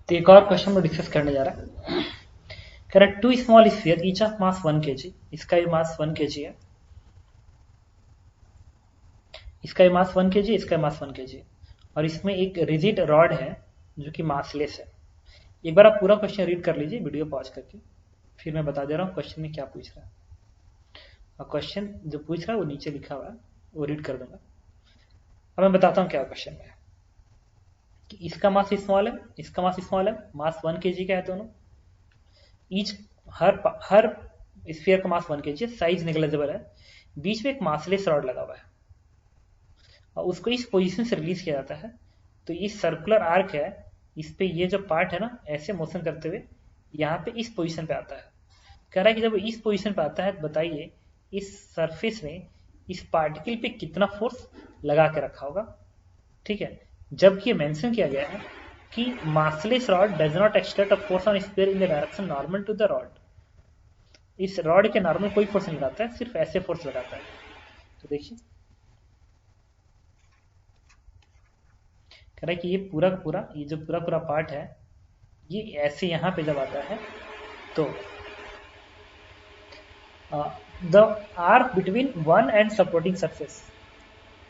तो एक और क्वेश्चन में डिस्कस करने जा रहा है। कह रहा है 2 small sphere each of mass 1 kg, इसका भी मास 1 kg है, इसका भी मास 1 kg, इसका भी मास 1 kg, और इसमें एक रिजिड रॉड है जो कि मासलेस है। एक बार आप पूरा क्वेश्चन रीड कर लीजिए वीडियो पॉज करके, फिर मैं बता दे रहा हूँ क्वेश्चन में क्या पूछ रहा है। और क्वेश्चन जो पूछ रहा है वो नीचे लिखा हुआ है, वो रीड कर दूंगा। अब मैं बताता हूँ क्या क्वेश्चन में है कि इसका मास स्मॉल है, इसका मास स्मॉल है, मास 1 kg का है दोनों। ईच हर स्फीयर का मास 1 kg है, साइज नेग्लिजिबल है, बीच में एक मासलेस रॉड लगा हुआ है और उसको इस पोजीशन से रिलीज किया जाता है। तो ये सर्कुलर आर्क है, इस पे ये जो पार्ट है ना, ऐसे मोशन करते हुए यहाँ पे इस पोजीशन पे आता है। कह रहा है कि जब इस पोजीशन पे आता है तो बताइए इस सरफेस ने इस पार्टिकल पे कितना फोर्स लगा के रखा होगा। ठीक है, जबकि ये मेंशन किया गया है कि massless rod does not exert a force on sphere in the direction normal to the rod. इस रॉड के नॉर्मल कोई फोर्स नहीं लगाता है, सिर्फ ऐसे फोर्स लगाता है। तो देखिए कह रहा है कि ये पूरा का पूरा, ये जो पूरा पूरा पार्ट है, ये ऐसे यहाँ पे जब आता है तो the arc between one and supporting surface,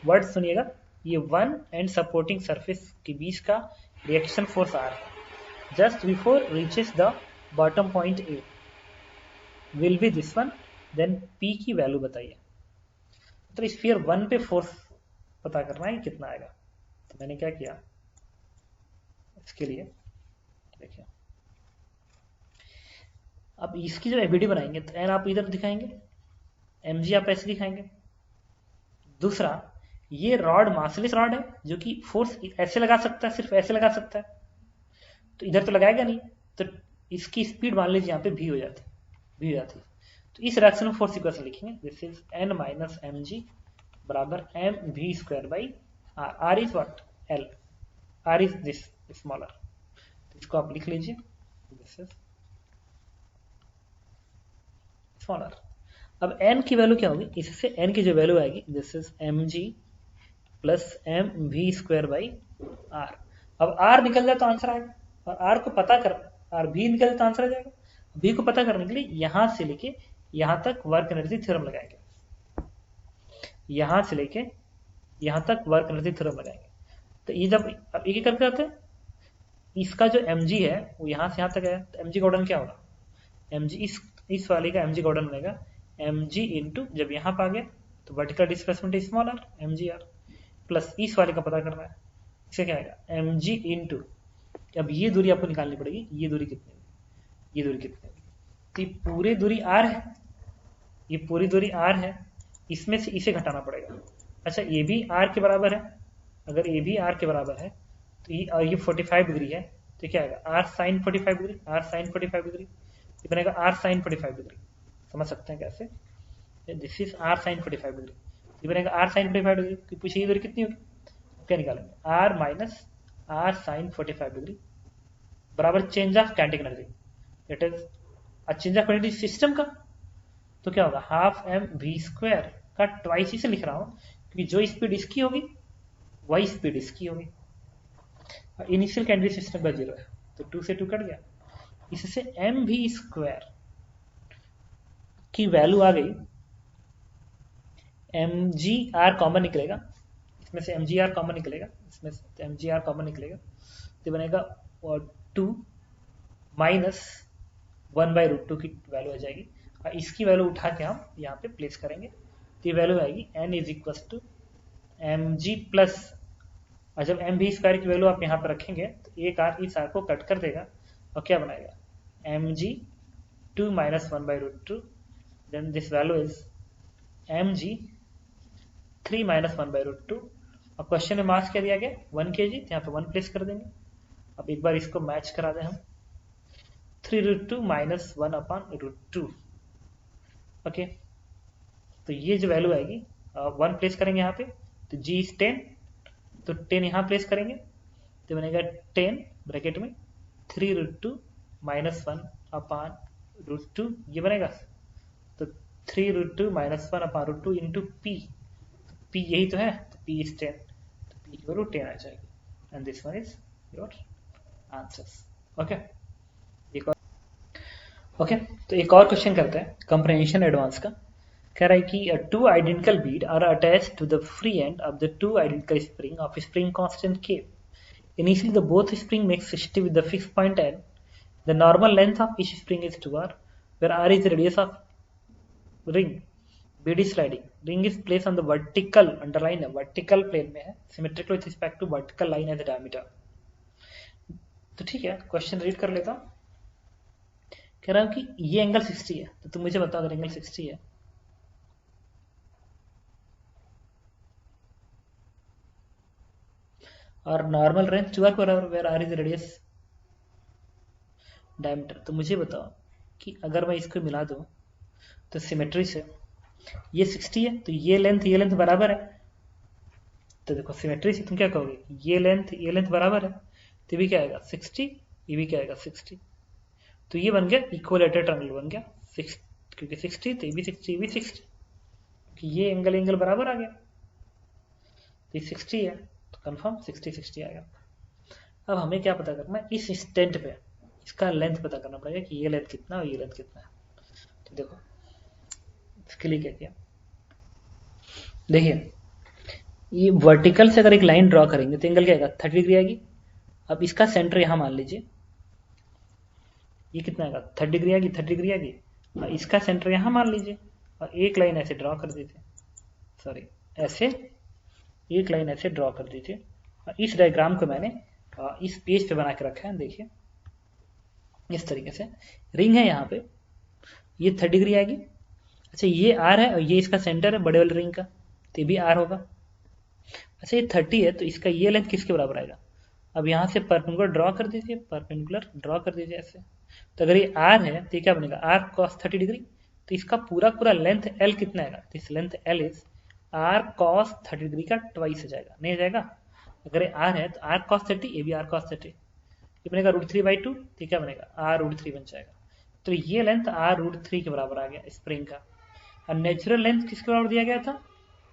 word सुनिएगा, ये वन एंड सपोर्टिंग सरफेस के बीच का रिएक्शन फोर्स आर है, just before reaches the bottom point A will be this one, then P की वैल्यू बताइए। तो स्फीयर वन पे फोर्स पता करना है कितना आएगा। तो मैंने क्या किया इसके लिए, देखिए अब इसकी जो एबीडी बनाएंगे तो एन आप इधर दिखाएंगे, एमजी आप ऐसे दिखाएंगे। दूसरा, ये रॉड मासलेस रॉड है जो कि फोर्स ऐसे लगा सकता है, सिर्फ ऐसे लगा सकता है, तो इधर तो लगाएगा नहीं, तो इसकी स्पीड मान लीजिए यहाँ पे भी हो जाती, भी हो जाती। तो इस रिएक्शन में फोर्स इक्वेशन लिखेंगे, this is N minus M G बराबर M V square by R. R is what, L, R is this smaller, तो इसको आप लिख लीजिए, दिस इज स्मॉलर। अब n की वैल्यू क्या होगी, इससे n की जो वैल्यू आएगी, this is M G plus M V square by R. अब r निकल जाए तो आंसर आएगा, और r को पता कर, r भी निकल जाए तो आंसर आ जाएगा। v को पता करने के लिए यहां से लेके यहां तक वर्क एनर्जी थ्योरम लगाएंगे, यहां से लेके यहां तक वर्क एनर्जी थ्योरम लगाएंगे। तो ये जब अब एक करके आते हैं, इसका जो mg है वो यहां से यहां तक है, तो mg गॉर्डन क्या होगा, mg इस वाले का mg गॉर्डन बनेगा mg इंटू, जब यहाँ पे आ गया तो vertical displacement smaller mg r, plus इस वाले का पता करना है, इसे क्या आएगा mg इंटू, अब ये दूरी आपको निकालनी पड़ेगी, ये दूरी कितनी होगी, ये दूरी कितनी होगी, तो ये पूरी दूरी r है, ये पूरी दूरी r है, इसमें से इसे घटाना पड़ेगा। अच्छा ये भी r के बराबर है, अगर ये भी r के बराबर है तो ये, और ये 45 डिग्री है, तो क्या आएगा r sine 45 degree, r sine 45 degree, ये बनेगा r साइन 45 डिग्री। समझ सकते हैं कैसे, this is r sine 45 degree, ये बनेगा r साइन 45 डिग्री। तो पूछिए ये दूरी कितनी होगी, क्या निकालेंगे, r minus r sine 45 degree बराबर change of kinetic energy, it is a change of energy system का, तो क्या होगा हाफ एम वी स्क्वायर का ट्वाइस ही से लिख रहा हूं, क्योंकि जो स्पीड इसकी होगी वही स्पीड इसकी होगी, इनिशियल कैंडिडेट सिस्टम का 0 है, तो 2 से 2 कट गया, इससे एम वी स्क्वायर की वैल्यू आ गई, एम जी आर कॉमन निकलेगा, इसमें से एम जी आर कॉमन निकलेगा, इसमें से एम जी आर कॉमन निकलेगा, तो बनेगा 2 माइनस 1/√2 की वैल्यू आ जाएगी, और इसकी वैल्यू उठा के हम यहाँ पे प्लेस करेंगे, तो ये वैल्यू आएगी n is equal to M G plus, और जब एम वी स्क्वायर की वैल्यू आप यहाँ पर रखेंगे तो एक आर इस आर को कट कर देगा और क्या बनाएगा M G 2 minus 1/√2, then this value is M G 3 minus 1/√2, और क्वेश्चन में मास क्या दिया गया 1 kg, यहाँ पे 1 प्लेस कर देंगे। अब एक बार इसको मैच करा दें हम, 3√2 माइनस 1/√2, ओके, तो ये जो वैल्यू आएगी 1 प्लेस करेंगे यहाँ पे, तो जी इज 10, तो 10 यहाँ प्लेस करेंगे तो बनेगा 10 ब्रैकेट में 3√2 माइनस 1/√2, ये बनेगा, तो 3√2 माइनस 1/√2 इंटू पी, पी यही तो है, तो पी इज 10, तो पी की वैल्यू 10 आ जाएगी, and this one is your answers. Okay okay तो एक और क्वेश्चन करते हैं कंप्रहेंशन एडवांस का। कह रहा है कि two identical bead are attached to the free end of the two identical spring of spring constant k. Initially, the both spring make 60 with the fixed point n. The normal length of each spring is 2r, where r is the radius of ring. Bead is sliding. Ring is placed on the vertical underline है, vertical plane में है, symmetrical with respect to vertical line as a diameter. तो ठीक है, question read कर लेता हूँ। कह रहा हूँ कि ये एंगल 60 है, तो तुम मुझे बताओ अगर एंगल 60 है और नॉर्मल रेंज 2r के बराबर, where r is radius diameter, तो मुझे बताओ कि अगर मैं इसको मिला दूं तो सिमेट्री से ये 60 है तो ये लेंथ बराबर है। तो देखो सिमेट्री से तुम क्या कहोगे, ये लेंथ बराबर है, तो भी क्या आएगा 60, ये भी क्या आएगा 60, तो ये बन गया इक्वलेटर ट्रायंगल बन गया 6, क्योंकि 60 तो ये भी 60, ये भी 60, कि ये एंगल बराबर आ गया, तो ये 60 है तो कंफर्म 60 आएगा। अब हमें क्या पता करना है, इस इंस्टेंट पे इसका लेंथ पता करना पड़ेगा कि ये लेंथ कितना और ये लेंथ कितना है। तो देखो इसके लिए क्या किया, देखिए ये वर्टिकल से अगर एक लाइन ड्रॉ करेंगे तो एंगल क्या आएगा 30 डिग्री आएगी। अब इसका सेंटर यहां मान लीजिए, ये कितना आएगा 30 डिग्री आएगी, 30 डिग्री आएगी, और इसका सेंटर यहां मान लीजिए और एक लाइन ऐसे ड्रॉ कर दीजिए, सॉरी ऐसे एक लाइन ऐसे ड्रॉ कर दीजिए। और इस डायग्राम को मैंने इस पेज पे बना के रखा है, देखिए इस तरीके से रिंग है यहाँ पे, ये 30 डिग्री आएगी। अच्छा ये आर है और ये इसका सेंटर है बड़े वाले रिंग का, तो ये भी आर होगा। अच्छा ये 30 है तो इसका ये लेंथ किसके बराबर आएगा, अब यहाँ से परपेंडिकुलर ड्रॉ कर दीजिए, परपेंडिकुलर ड्रॉ कर दीजिए ऐसे। तो अगर ये आर है तो ये क्या बनेगा आर कॉस 30 डिग्री, तो इसका पूरा लेंथ एल कितना आएगा, तो इस length L is R cos 30 degree का ट्वाइस हो जाएगा, नहीं हो जाएगा। अगर ये आर है तो आर कॉस 30, ये भी आर कॉस 30, ये बनेगा √3/2, तो क्या बनेगा आर √3 बन जाएगा। तो ये लेंथ आर √3 के बराबर आ गया स्प्रिंग का। और नेचुरल लेंथ किसके बराबर दिया गया था,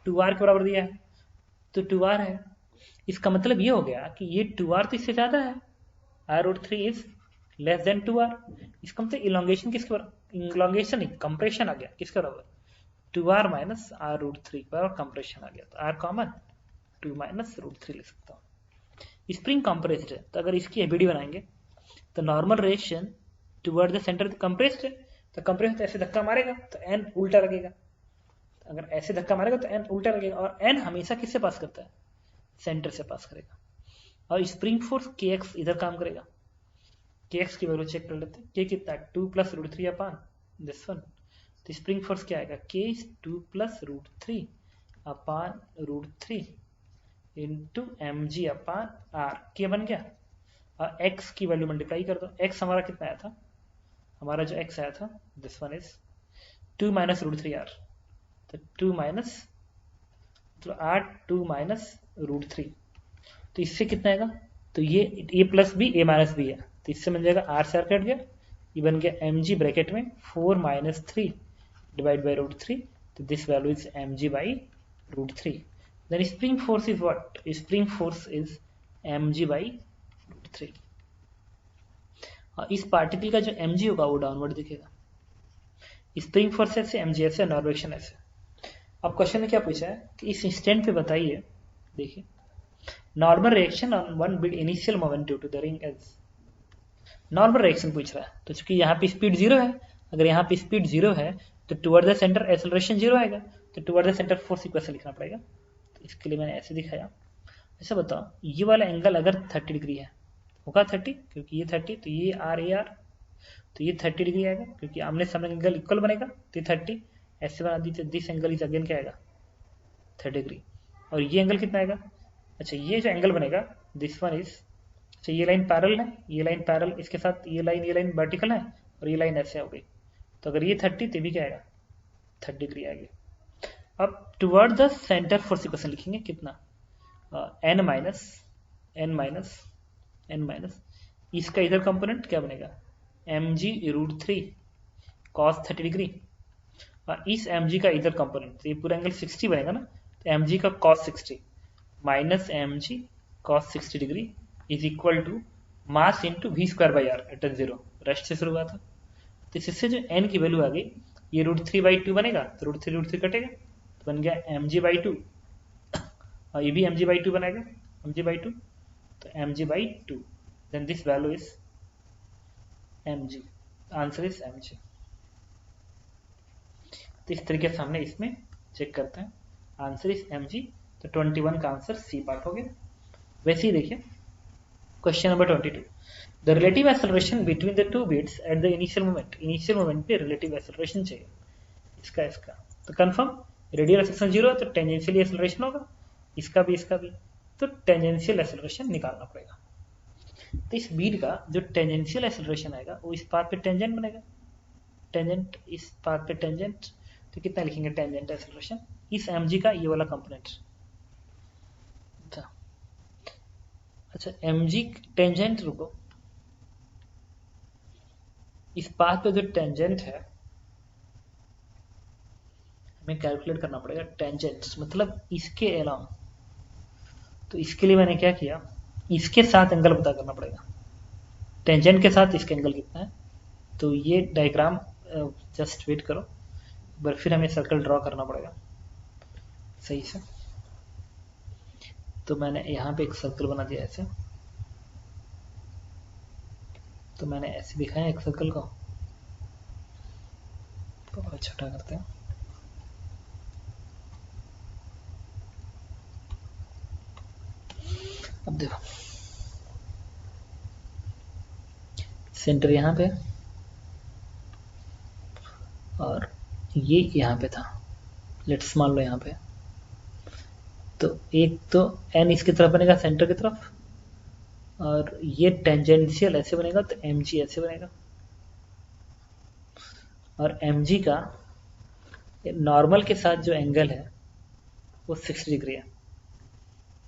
2r के बराबर दिया है, तो 2r है। इसका मतलब ये हो गया कि ये 2r तो इससे ज्यादा है, r√3 is less than 2r। इसका मतलब इलोंगेशन किसके बराबर, इलोंगेशन नहीं कंप्रेशन आ गया किसके बराबर 2r माइनस r√3 के बराबर कंप्रेशन आ गया। तो r कॉमन 2 माइनस √3 लिख सकता हूँ। स्प्रिंग कंप्रेस्ड है तो अगर इसकी एबीडी बनाएंगे तो normal reaction toward the centre compressed है, तो कंप्रेस ऐसे धक्का मारेगा तो एन उल्टा लगेगा, अगर ऐसे धक्का मारेगा तो एन उल्टा लगेगा, और एन हमेशा किससे पास करता है सेंटर से पास करेगा। और स्प्रिंग फोर्स के एक्स इधर काम करेगा, के एक्स की वैल्यू चेक कर लेते हैं, के कितना है 2 + √3 अपान दिस वन, तो स्प्रिंग फोर्स क्या आएगा के 2 + √3 अपान √3 इंटू mg अपान आर, के बन गया। और x की वैल्यू मल्टीप्लाई कर दो, x हमारा कितना आया था, हमारा जो x आया था दिस वन इज 2 - √3r, तो 2 माइनस मतलब r 2 - √3, तो इससे कितना आएगा, तो ये a + b a - b है, तो इससे मिल जाएगा r से r कट गया, ये बन गया mg ब्रैकेट में 4 - 3 डिवाइड बाई √3, तो this value is mg/√3। Then spring force is what? Spring force is mg/√3। और इस पार्टिकल का जो mg होगा वो डाउनवर्ड दिखेगा, स्प्रिंग फोर्स ऐसे mg ऐसे नॉर्वेक्शन ऐसे। अब क्वेश्चन ने क्या पूछा है कि इस इंस्टेंट पे बताइए, देखिए normal reaction on one bead initial moment due to the ring edge, normal reaction पूछ रहा है, तो चूंकि यहाँ पे स्पीड 0 है, अगर यहाँ पे स्पीड 0 है तो टुवर्ड द सेंटर एक्सेलरेशन 0 आएगा, तो toward the centre force equation लिखना पड़ेगा। इसके लिए मैंने ऐसे दिखाया। ऐसा बताओ ये वाला एंगल अगर 30 डिग्री है, होगा 30 क्योंकि ये 30, तो ये आर ए आर, तो ये 30 डिग्री आएगा क्योंकि आमने सामने एंगल इक्वल बनेगा, तो ये 30 ऐसे बना दीजिए, दिस एंगल इज अगेन क्या आएगा 30 डिग्री। और ये एंगल कितना आएगा, अच्छा ये जो एंगल बनेगा दिस वन इज, अच्छा ये लाइन पैरेलल है, ये लाइन पैरेलल इसके साथ, ये लाइन वर्टिकल है और ये लाइन ऐसे हो गई, तो अगर ये 30 तो भी क्या आएगा 30 डिग्री आएगी। अब toward the centre force equation लिखेंगे कितना, n माइनस इसका इधर कंपोनेंट क्या बनेगा mg√3 cos 30 डिग्री, और इस mg का इधर कंपोनेंट, तो ये पूरा एंगल 60 बनेगा ना, तो mg का cos 60 minus mg cos 60 degree is equal to mass into V square by R at 0, rest से शुरू हुआ था। तो इससे जो n की वैल्यू आ गई, ये √3/2 बनेगा, तो √3 कटेगा, तो बन गया mg/2, और ये भी mg/2 बनेगा, mg/2, तो mg/2, then this value is mg, answer is mg। तो इस तरीके से हमने इसमें चेक करते हैं, आंसर इज mg। तो 21 का आंसर सी पार्ट हो गया। वैसे ही देखिए question number 22, the relative acceleration between the two bits at the initial moment पे रिलेटिव एक्सेलरेशन चाहिए इसका। तो कंफर्म रेडियल एक्सेलरेशन 0 है तो टेंजेंशियल एक्सेलरेशन होगा, इसका भी तो टेंजेंशियल एक्सेलरेशन निकालना पड़ेगा। तो इस बीट का जो टेंजेंशियल एक्सेलरेशन आएगा वो इस पाथ पे टेंजेंट बनेगा, टेंजेंट इस पाथ पे टेंजेंट, तो कितना लिखेंगे टेंजेंट एक्सेलरेशन इस mg का ये वाला कंपोनेंट। अच्छा mg टेंजेंट, रुको, इस पाथ पे जो टेंजेंट है हमें कैलकुलेट करना पड़ेगा, टेंजेंट मतलब इसके अलावा। तो इसके लिए मैंने क्या किया, इसके साथ एंगल पता करना पड़ेगा, टेंजेंट के साथ इसका एंगल कितना है। तो ये डायग्राम जस्ट वेट करो, पर फिर हमें सर्कल ड्रॉ करना पड़ेगा सही से। तो मैंने यहाँ पे एक सर्कल बना दिया ऐसे, तो मैंने ऐसे दिखाया एक सर्कल को, थोड़ा छोटा करते हैं। अब देखो सेंटर यहाँ पे और ये यहाँ पे था, लेट्स मान लो यहाँ पे। तो एक तो n इसकी तरफ बनेगा सेंटर की तरफ, और ये टेंजेंशियल ऐसे बनेगा, तो mg ऐसे बनेगा, और mg का नॉर्मल के साथ जो एंगल है वो 60 डिग्री है,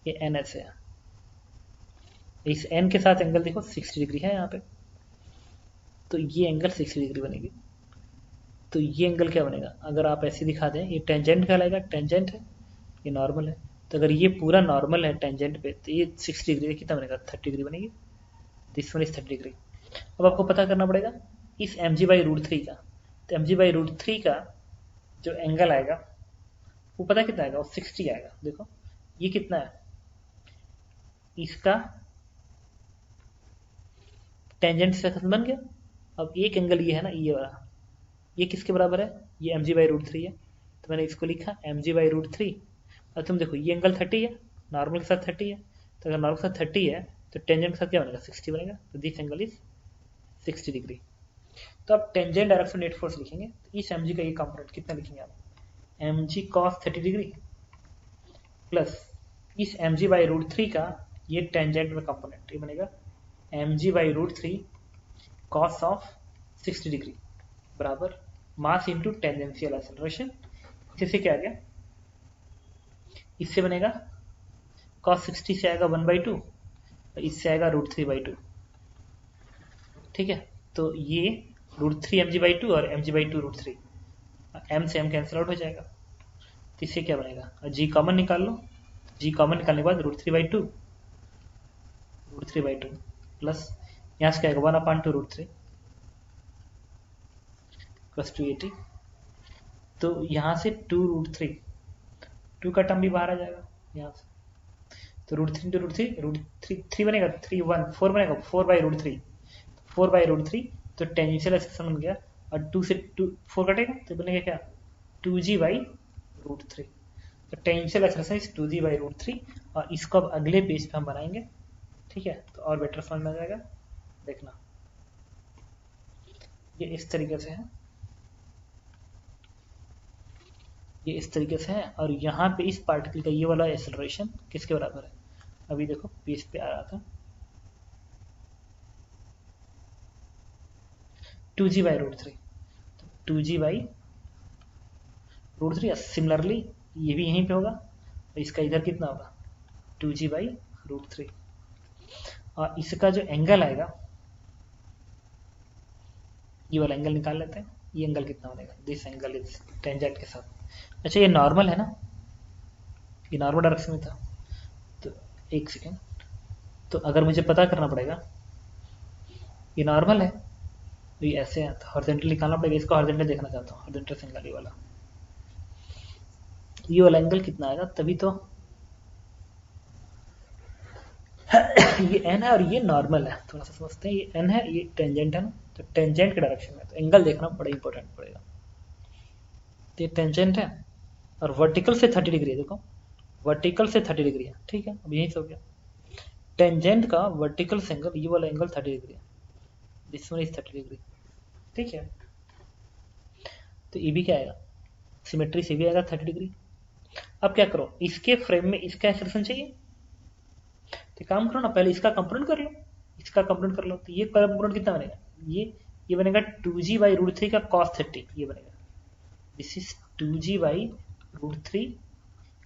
ये n ऐसे है, इस n के साथ एंगल देखो 60 डिग्री है यहाँ पे, तो ये एंगल 60 डिग्री बनेगी। तो ये एंगल क्या बनेगा, अगर आप ऐसे दिखा दें, ये टेंजेंट कहलाएगा, टेंजेंट है, ये नॉर्मल है, तो अगर ये पूरा नॉर्मल है टेंजेंट पे, तो ये 60 डिग्री कितना बनेगा, 30 डिग्री बनेगी, दिस वन इज 30 डिग्री। अब आपको पता करना पड़ेगा इस mg/√3 का, तो mg/√3 का जो एंगल आएगा वो पता कितना आएगा, वो 60 आएगा। देखो ये कितना है, इसका टेंजेंट से बन गया। अब एक एंगल ये है ना, ये वाला, ये किसके बराबर है, ये mg/√3 है, तो मैंने इसको लिखा mg/√3। और तुम देखो ये एंगल 30 है, नॉर्मल के साथ 30 है, तो अगर नॉर्मल के साथ 30 है तो टेंजेंट के साथ क्या बनेगा, 60 बनेगा, तो दिस एंगल इज 60 डिग्री। तो आप टेंजेंट डायरेक्शन नेट फोर्स लिखेंगे, तो इस mg का ये कंपोनेंट कितना लिखेंगे आप, mg cos 30 डिग्री प्लस इस mg/√3 का ये टेंजेंट में कंपोनेंट, ये बनेगा mg/√3 cos ऑफ 60 डिग्री बराबर मास इंटू टेंजेंशियल एक्सेलरेशन। इससे क्या आ गया, इससे बनेगा cos 60 से आएगा 1/2, इससे आएगा √3/2, ठीक है। तो ये √3 mg/2 और mg/2 √3, m से m कैंसिल आउट हो जाएगा, तो इससे क्या बनेगा, g कॉमन निकाल लो, g कॉमन निकालने के बाद √3/2 प्लस यहाँ से क्या आएगा 1/2 √3 प्लस 280, तो यहाँ से 2 2 का टर्म भी बाहर आ जाएगा यहाँ से, तो √3 बनेगा, 4 बनेगा, 4/√3 4/√3, तो टेंजेंशियल एक्सेलरेशन बन गया, और 2 से 4 कटेगा तो बनेगा क्या 2g/√3, तो टेंजेंशियल एक्सेलरेशन इज 2g/√3। और इसको अब अगले पेज पे हम बनाएंगे, ठीक है, तो और बेटर समझ में आ जाएगा। देखना ये इस तरीके से है, ये इस तरीके से है, और यहाँ पे इस पार्टिकल का ये वाला एक्सेलरेशन किसके बराबर है, अभी देखो पेज पे आ रहा था 2g/√3, तो 2g/√3, सिमिलरली ये भी यहीं पे होगा, तो इसका इधर कितना होगा 2g/√3, और इसका जो एंगल आएगा, ये वाला एंगल निकाल लेते हैं, ये एंगल कितना बनेगा, दिस एंगल इज टेंजेंट के साथ। अच्छा ये नॉर्मल है ना, ये नॉर्मल डायरेक्शन में था, तो एक सेकेंड, तो अगर मुझे पता करना पड़ेगा ये नॉर्मल है, तो ये ऐसे है, तो हॉरिजॉन्टल निकालना पड़ेगा। इसको हॉरिजॉन्टल देखना चाहता हूँ, हॉरिजॉन्टल सिंगल ये वाला एंगल कितना आएगा, तभी तो ये एन है और ये नॉर्मल है, थोड़ा सा समझते हैं। ये एन है, ये टेंजेंट है ना, तो टेंजेंट के डायरेक्शन में, तो एंगल देखना बड़ा इंपॉर्टेंट पड़ेगा। तो ये टेंजेंट है और वर्टिकल से 30 डिग्री है, देखो वर्टिकल से 30 डिग्री है, ठीक है। अब यही से हो गया टेंजेंट का वर्टिकल से एंगल, ये वाला एंगल 30 डिग्री है, दिस वन इज 30 डिग्री, ठीक है। तो ये भी क्या आएगा, सिमेट्री से भी आएगा 30 डिग्री। अब क्या करो, इसके फ्रेम में इसका एक्सलेशन चाहिए, तो काम करो ना, पहले इसका कंपोनेंट कर लो, इसका कंपोनेंट कर लो। तो ये कंपोनेंट कितना बनेगा, ये बनेगा 2g/√3 का cos 30, ये बनेगा, this is 2g/√3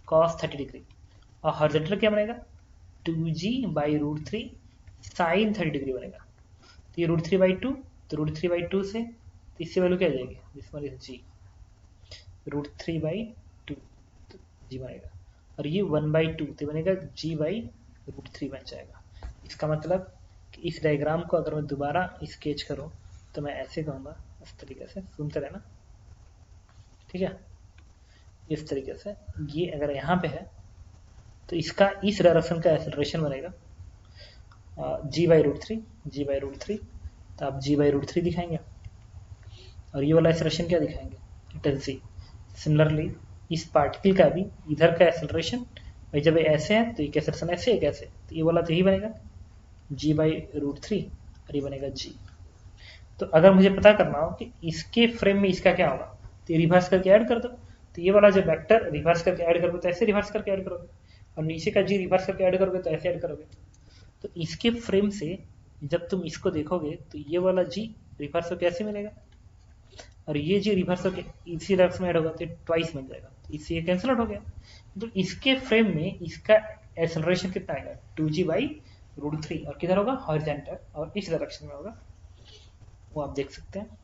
cos 30 degree. और हॉरिजॉन्टल क्या बनेगा, 2g/√3 sin 30 डिग्री बनेगा। तो ये √3/2, तो √3/2 से इससे वैल्यू क्या आ जाएगी, दिस वन इज g, √3/2 तो g बनेगा। और ये 1/2 तो बनेगा g/√3 बन जाएगा। इसका मतलब कि इस डायग्राम को अगर मैं दोबारा स्केच करूं तो मैं ऐसे कहूँगा, इस तरीके से, सुनते रहना, ठीक है। इस तरीके से ये अगर यहाँ पे है तो इसका इस डायरेक्शन का एक्सेलरेशन बनेगा g/√3, तो आप g/√3 दिखाएंगे, और ये वाला एक्सेलरेशन क्या दिखाएंगे, इट इज g। सिमिलरली इस पार्टिकल का भी इधर का एक्सेलरेशन, भाई जब ऐसे है तो ये एक्सेलरेशन ऐसे है, कैसे, तो ये वाला तो यही बनेगा g/√3 और ये बनेगा g। तो अगर मुझे पता करना हो कि इसके फ्रेम में इसका क्या होगा, तो ये रिवर्स करके ऐड कर दो। तो ये वाला जो वेक्टर रिवर्स करके ऐड करोगे तो ऐसे रिवर्स करके ऐड करोगे, और नीचे का जी रिवर्स करके ऐड करोगे तो ऐसे ऐड करोगे। तो इसके फ्रेम से जब तुम इसको देखोगे तो ये वाला जी रिवर्स होकर ऐसे मिलेगा, और ये जी रिवर्स होकर इसी डायरेक्शन में ऐड होगा, तो ट्वाइस बन जाएगा, तो इससे ये कैंसिल आउट हो गया। तो इसके फ्रेम में इसका एक्सेलरेशन कितना आएगा, 2g/√3, और किधर होगा, हॉरिजॉन्टल, और इस डायरेक्शन में होगा, वो आप देख सकते हैं।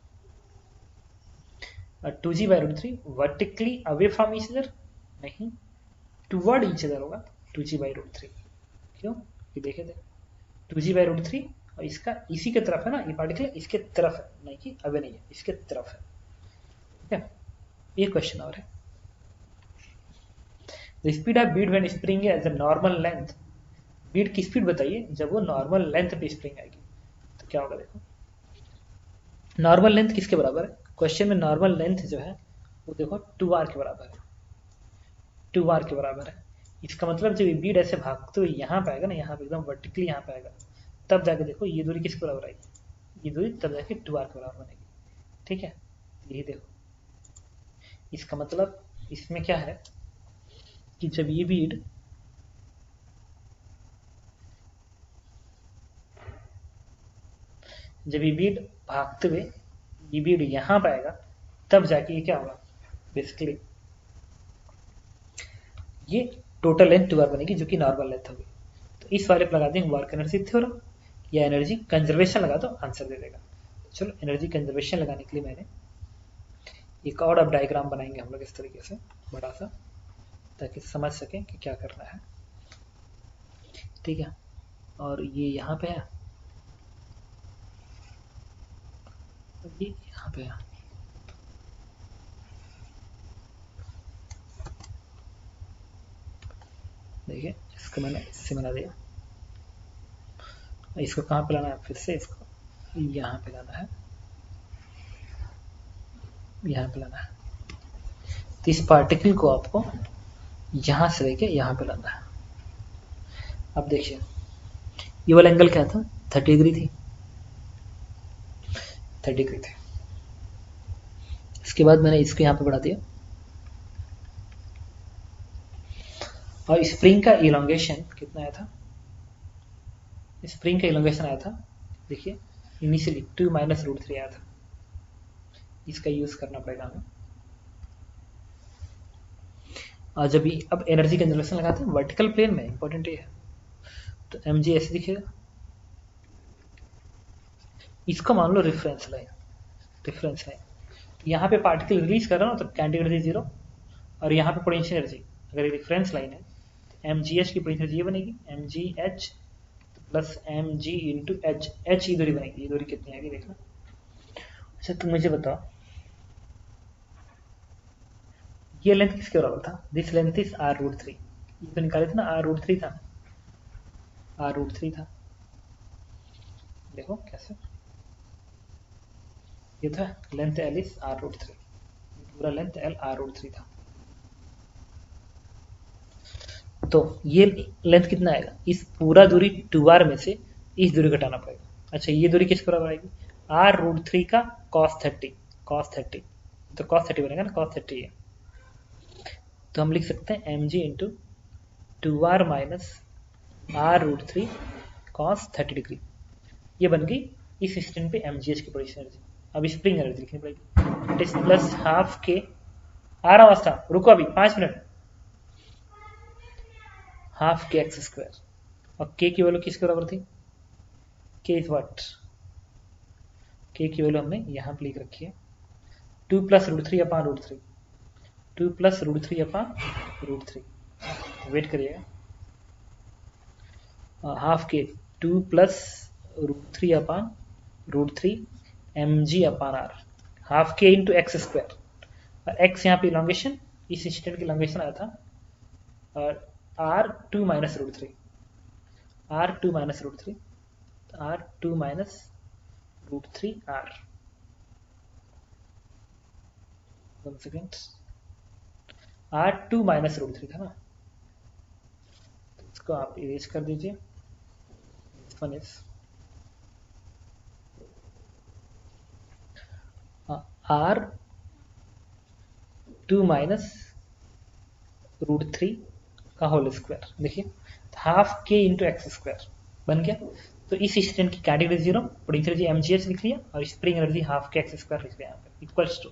2g/√3 vertically away from each other, नहीं टुवर्ड ईच अदर होगा 2g/√3। क्यों, ये देखे थे 2g/√3, और इसका इसी के तरफ है ना, ये पार्टिकल इसके तरफ है, नहीं कि अवे नहीं है, इसके तरफ है, ठीक है। एक क्वेश्चन और है, the speed of bead when spring as a normal length, bead की स्पीड बताइए जब वो नॉर्मल लेंथ पे स्प्रिंग आएगी, तो क्या होगा। देखो नॉर्मल लेंथ किसके बराबर है, क्वेश्चन में नॉर्मल लेंथ जो है वो देखो 2r के बराबर है, 2r के बराबर है। इसका मतलब जब ये बीड ऐसे भागते हुए यहाँ पे आएगा ना, यहाँ पे एकदम वर्टिकली यहाँ पे आएगा, तब जाके देखो ये दूरी किसके बराबर आएगी, ये दूरी तब जाके 2r के बराबर बनेगी, ठीक है। यही देखो, इसका मतलब इसमें क्या है कि जब ये बीड भागते हुए ये बीड यहाँ पे आएगा, तब जाके ये क्या होगा, बेसिकली ये टोटल लेंथ 2r बनेगी, जो कि नॉर्मल लेंथ होगी। तो इस वाले पर लगा देंगे वर्क एनर्जी थ्योरम, या एनर्जी कंजर्वेशन लगा दो, आंसर दे देगा। चलो एनर्जी कंजर्वेशन लगाने के लिए मैंने एक और अब डायग्राम बनाएंगे हम लोग इस तरीके से बड़ा सा, ताकि समझ सकें कि क्या करना है, ठीक है। और ये यहाँ पे है, ये यहाँ पे है, देखिए इसको मैंने इससे बना दिया, इसको कहाँ पे लाना है, फिर से इसको यहाँ पे लाना है, यहाँ पे लाना है। तो इस पार्टिकल को आपको यहाँ से लेके यहाँ पे लाना है। अब देखिए ये वाला एंगल क्या था, 30 डिग्री थी, 30 डिग्री थी। इसके बाद मैंने इसको यहाँ पे बढ़ा दिया, और स्प्रिंग का इलोंगेशन कितना आया था, स्प्रिंग का इलोंगेशन आया था, देखिए इनिशियली 2 - √3 आया था। इसका यूज करना पड़ेगा हमें। और जब अब एनर्जी कंजर्वेशन लगाते हैं वर्टिकल प्लेन में, इंपॉर्टेंट ये है, तो mg ऐसे दिखेगा, इसको मान लो रेफरेंस लाइन, रेफरेंस लाइन। यहाँ पे पार्टिकल रिलीज कर रहा हूँ तो काइनेटिक एनर्जी 0, और यहाँ पे पोटेंशियल एनर्जी, अगर ये रेफरेंस लाइन है तो mgh की पोटेंशियल एनर्जी ये बनेगी, mgh plus M G into H, H ये दूरी बनेगी, ये दूरी कितनी आएगी देखना। अच्छा तुम मुझे बताओ ये लेंथ किसके बराबर था, this length is R root three, ये तो निकाले थे ना, आर रूट थ्री था, आर रूट थ्री था, देखो कैसे, ये था length L is R root three, पूरा length L R root three था। तो ये लेंथ कितना आएगा, इस पूरा दूरी 2r में से इस दूरी घटाना पड़ेगा। अच्छा ये दूरी किसके बराबर आएगी, आर रूट थ्री का कॉस 30, कॉस 30, तो कॉस 30 बनेगा ना, कॉस 30 है, तो हम लिख सकते हैं M G into 2r minus R root three cos 30 degree. ये बन गई इस इंस्टेंट पे एम जी एच की पोजिशन एनर्जी। अब स्प्रिंग एनर्जी लिखनी पड़ेगी, इट इज प्लस हाफ के, आ रहा वास्ता रुको अभी 5 मिनट, हाफ के एक्स स्क्वायर, और के की वैल्यू किसके बराबर थी, के इज व्हाट, के की वैल्यू हमने यहाँ पे लिख रखी है 2 plus root three upon root three, 2 plus root three upon root three, wait करिएगा, हाफ के 2 plus root three upon root three M G upon R, half के इंटू एक्स स्क्वायर, और एक्स यहाँ पे इलांगेशन, इस इंस्टेंट की elongation आया था, और R 2 minus root three, R 2 minus root three, R 2 minus root three R, 1 second, R 2 minus root three था ना, तो इसको आप इरेज कर दीजिए, one is R 2 minus root three का होल स्क्वायर, देखिए हाफ के इंटू एक्स स्क्वायर बन गया। तो इस इंस्टेंट की kinetic energy zero, potential energy M G H लिख लिया, और स्प्रिंग एनर्जी हाफ के एक्स स्क्वायर लिख लिया यहाँ पे, इक्वल्स टू,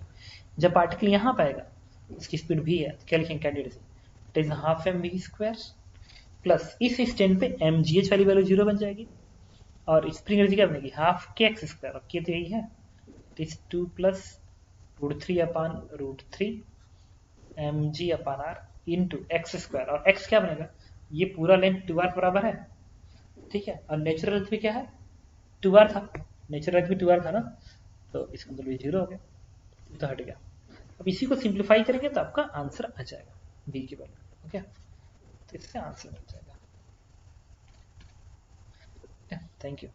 जब पार्टिकल यहाँ पे आएगा इसकी स्पीड भी है, तो क्या लिखेंगे kinetic energy, it is half M V square plus इस इंस्टेंट पे एम जी एच वाली वैल्यू जीरो बन जाएगी, और स्प्रिंग एनर्जी क्या बनेगी, हाफ के एक्स स्क्वायर, और के तो यही है, it is 2 plus root three upon root three M G upon R into X square, और एक्स क्या बनेगा, ये पूरा लेंथ 2r बराबर है, ठीक है, और नेचुरल लेंथ भी क्या है 2r था, नेचुरल लेंथ भी 2r था ना, तो इसका मतलब ये जीरो हो गया, तो हट गया। अब इसी को सिंप्लीफाई करेंगे तो आपका आंसर आ जाएगा बी की वैल्यू, ओके, तो इससे आंसर मिल जाएगा। Thank you.